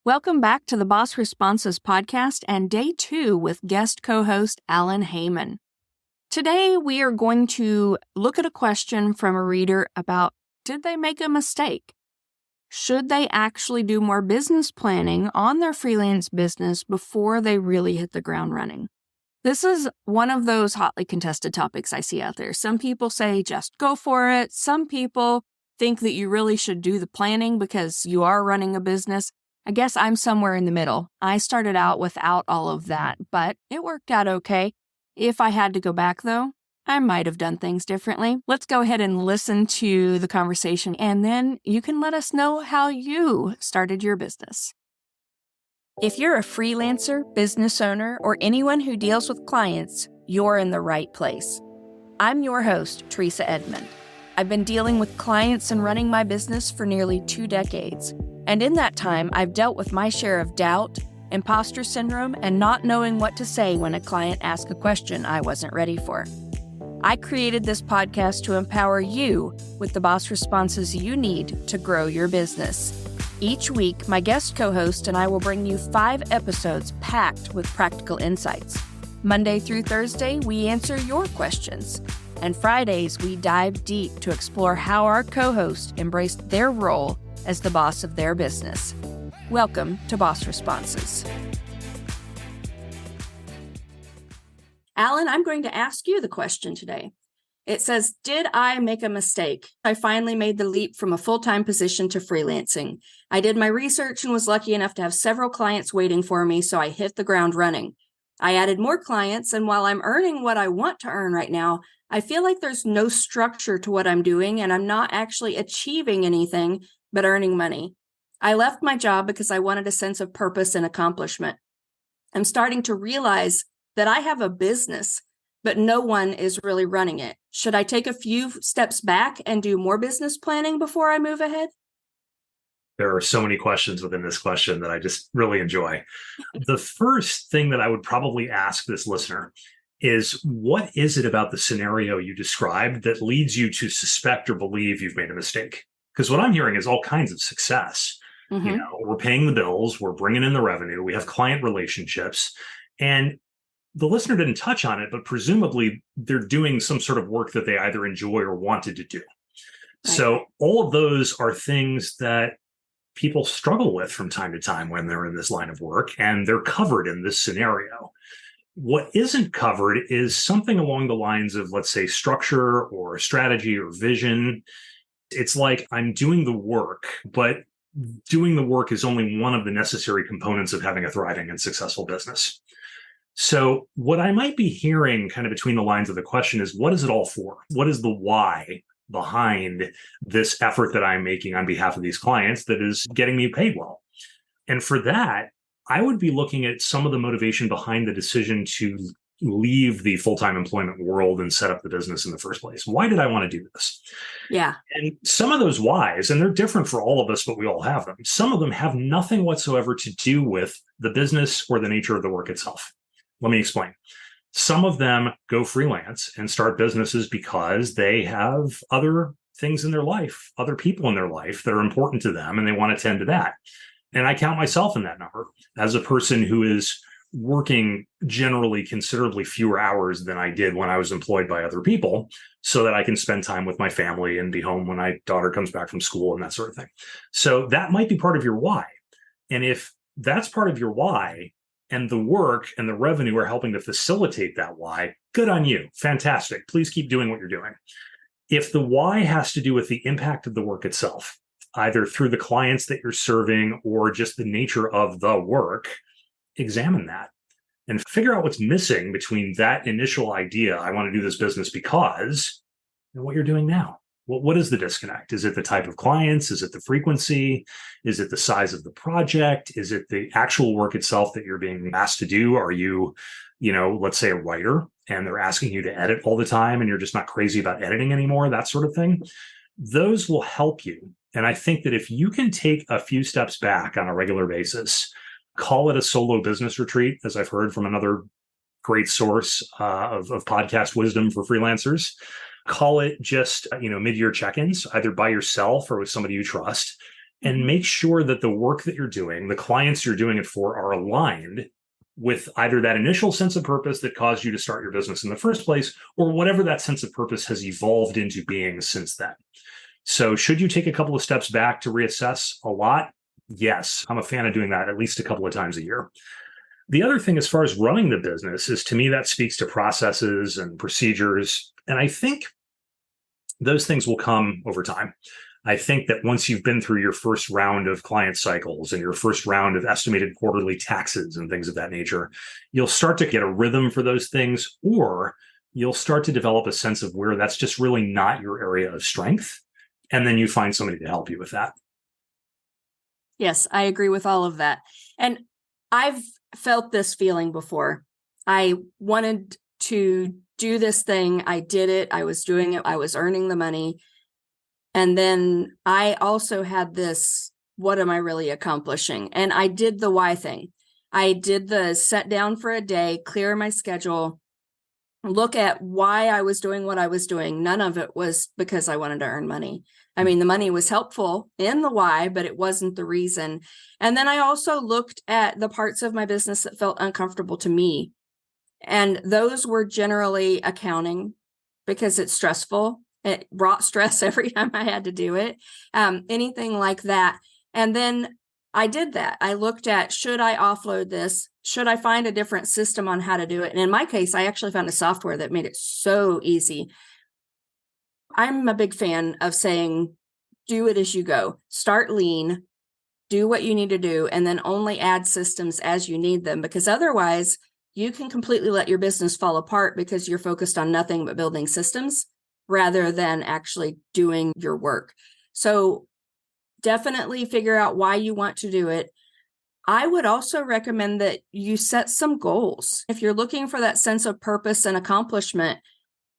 Welcome back to the Boss Responses podcast and day 2 with guest co-host Alan Heymann. Today we are going to look at a question from a reader about, did they make a mistake? Should they actually do more business planning on their freelance business before they really hit the ground running? This is one of those hotly contested topics I see out there. Some people say just go for it. Some people think that you really should do the planning because you are running a business. I guess I'm somewhere in the middle. I started out without all of that, but it worked out okay. If I had to go back, though, I might have done things differently. Let's go ahead and listen to the conversation, and then you can let us know how you started your business. If you're a freelancer, business owner, or anyone who deals with clients, you're in the right place. I'm your host, Treasa Edmond. I've been dealing with clients and running my business for nearly 2 decades. And in that time, I've dealt with my share of doubt, imposter syndrome, and not knowing what to say when a client asks a question I wasn't ready for. I created this podcast to empower you with the boss responses you need to grow your business. Each week, my guest co-host and I will bring you 5 episodes packed with practical insights. Monday through Thursday, we answer your questions. And Fridays, we dive deep to explore how our co-hosts embraced their role as the boss of their business. Welcome to Boss Responses. Alan, I'm going to ask you the question today. It says, did I make a mistake? I finally made the leap from a full-time position to freelancing. I did my research and was lucky enough to have several clients waiting for me, so I hit the ground running. I added more clients, and while I'm earning what I want to earn right now, I feel like there's no structure to what I'm doing, and I'm not actually achieving anything but earning money. I left my job because I wanted a sense of purpose and accomplishment. I'm starting to realize that I have a business, but no one is really running it. Should I take a few steps back and do more business planning before I move ahead? There are so many questions within this question that I just really enjoy. The first thing that I would probably ask this listener is, what is it about the scenario you described that leads you to suspect or believe you've made a mistake? Because what I'm hearing is all kinds of success. Mm-hmm. We're paying the bills, we're bringing in the revenue, we have client relationships, and the listener didn't touch on it, but presumably they're doing some sort of work that they either enjoy or wanted to do. Right. So all of those are things that people struggle with from time to time when they're in this line of work, and they're covered in this scenario. What isn't covered is something along the lines of, let's say, structure or strategy or vision. It's like I'm doing the work, but doing the work is only one of the necessary components of having a thriving and successful business. So what I might be hearing kind of between the lines of the question is, what is it all for? What is the why behind this effort that I'm making on behalf of these clients that is getting me paid well? And for that, I would be looking at some of the motivation behind the decision to leave the full-time employment world and set up the business in the first place. Why did I want to do this? Yeah. And some of those whys, and they're different for all of us, but we all have them. Some of them have nothing whatsoever to do with the business or the nature of the work itself. Let me explain. Some of them go freelance and start businesses because they have other things in their life, other people in their life that are important to them, and they want to tend to that. And I count myself in that number as a person who is working generally considerably fewer hours than I did when I was employed by other people, so that I can spend time with my family and be home when my daughter comes back from school and that sort of thing. So that might be part of your why. And if that's part of your why, and the work and the revenue are helping to facilitate that why, good on you. Fantastic. Please keep doing what you're doing. If the why has to do with the impact of the work itself, either through the clients that you're serving or just the nature of the work, examine that and figure out what's missing between that initial idea, I want to do this business because, and what you're doing now. What is the disconnect? Is it the type of clients? Is it the frequency? Is it the size of the project? Is it the actual work itself that you're being asked to do? Are you, let's say a writer, and they're asking you to edit all the time and you're just not crazy about editing anymore, that sort of thing? Those will help you. And I think that if you can take a few steps back on a regular basis, call it a solo business retreat, as I've heard from another great source of podcast wisdom for freelancers. Call it just, mid-year check-ins, either by yourself or with somebody you trust, and make sure that the work that you're doing, the clients you're doing it for, are aligned with either that initial sense of purpose that caused you to start your business in the first place, or whatever that sense of purpose has evolved into being since then. So should you take a couple of steps back to reassess a lot? Yes, I'm a fan of doing that at least a couple of times a year. The other thing, as far as running the business, is to me that speaks to processes and procedures. And I think those things will come over time. I think that once you've been through your first round of client cycles and your first round of estimated quarterly taxes and things of that nature, you'll start to get a rhythm for those things, or you'll start to develop a sense of where that's just really not your area of strength. And then you find somebody to help you with that. Yes, I agree with all of that. And I've felt this feeling before. I wanted to do this thing. I did it. I was doing it. I was earning the money. And then I also had this, what am I really accomplishing? And I did the why thing. I did the set down for a day, clear my schedule, look at why I was doing what I was doing. None of it was because I wanted to earn money. I mean, the money was helpful in the why, but it wasn't the reason. And then I also looked at the parts of my business that felt uncomfortable to me. And those were generally accounting, because it's stressful. It brought stress every time I had to do it, anything like that. And then I did that. I looked at, should I offload this? Should I find a different system on how to do it? And in my case, I actually found a software that made it so easy. I'm a big fan of saying, do it as you go. Start lean, do what you need to do, and then only add systems as you need them, because otherwise you can completely let your business fall apart because you're focused on nothing but building systems rather than actually doing your work. So definitely figure out why you want to do it. I would also recommend that you set some goals. If you're looking for that sense of purpose and accomplishment,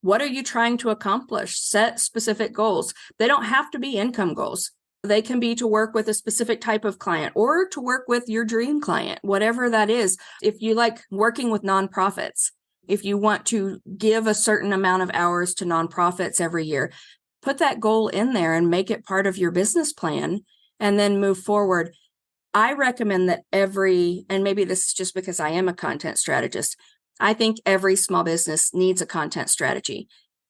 what are you trying to accomplish? Set specific goals. They don't have to be income goals. They can be to work with a specific type of client or to work with your dream client, whatever that is. If you like working with nonprofits, if you want to give a certain amount of hours to nonprofits every year, put that goal in there and make it part of your business plan and then move forward. I recommend that and maybe this is just because I am a content strategist, I think every small business needs a content strategy.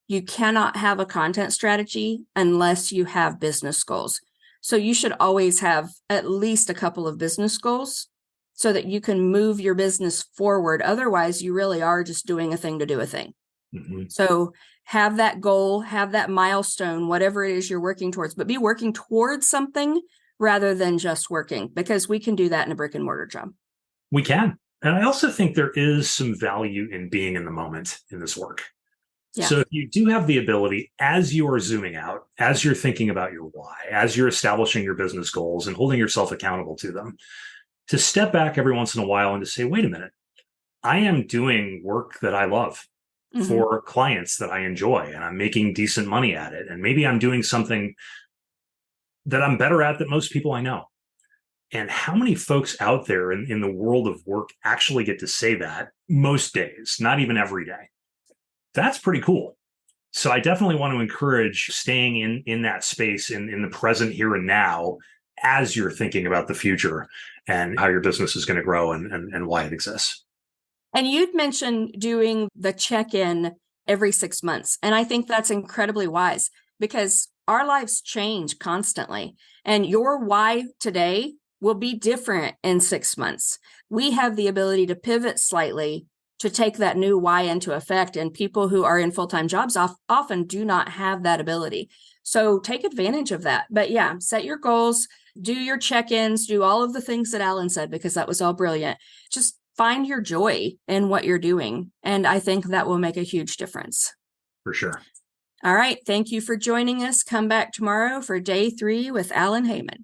You cannot have a content strategy unless you have business goals. So you should always have at least a couple of business goals so that you can move your business forward. Otherwise, you really are just doing a thing to do a thing. Mm-hmm. So have that goal, have that milestone, whatever it is you're working towards, but be working towards something rather than just working, because we can do that in a brick and mortar job. We can. And I also think there is some value in being in the moment in this work. Yeah. So if you do have the ability, as you are zooming out, as you're thinking about your why, as you're establishing your business goals and holding yourself accountable to them, to step back every once in a while and to say, wait a minute, I am doing work that I love for clients that I enjoy, and I'm making decent money at it. And maybe I'm doing something that I'm better at than most people I know. And how many folks out there in the world of work actually get to say that most days, not even every day? That's pretty cool. So I definitely want to encourage staying in that space, in the present here and now, as you're thinking about the future and how your business is going to grow and why it exists. And you'd mentioned doing the check-in every 6 months. And I think that's incredibly wise, because our lives change constantly. And your why today will be different in 6 months. We have the ability to pivot slightly to take that new why into effect. And people who are in full-time jobs often do not have that ability. So take advantage of that. But yeah, set your goals, do your check-ins, do all of the things that Alan said, because that was all brilliant. Just find your joy in what you're doing. And I think that will make a huge difference. For sure. All right. Thank you for joining us. Come back tomorrow for day 3 with Alan Heymann.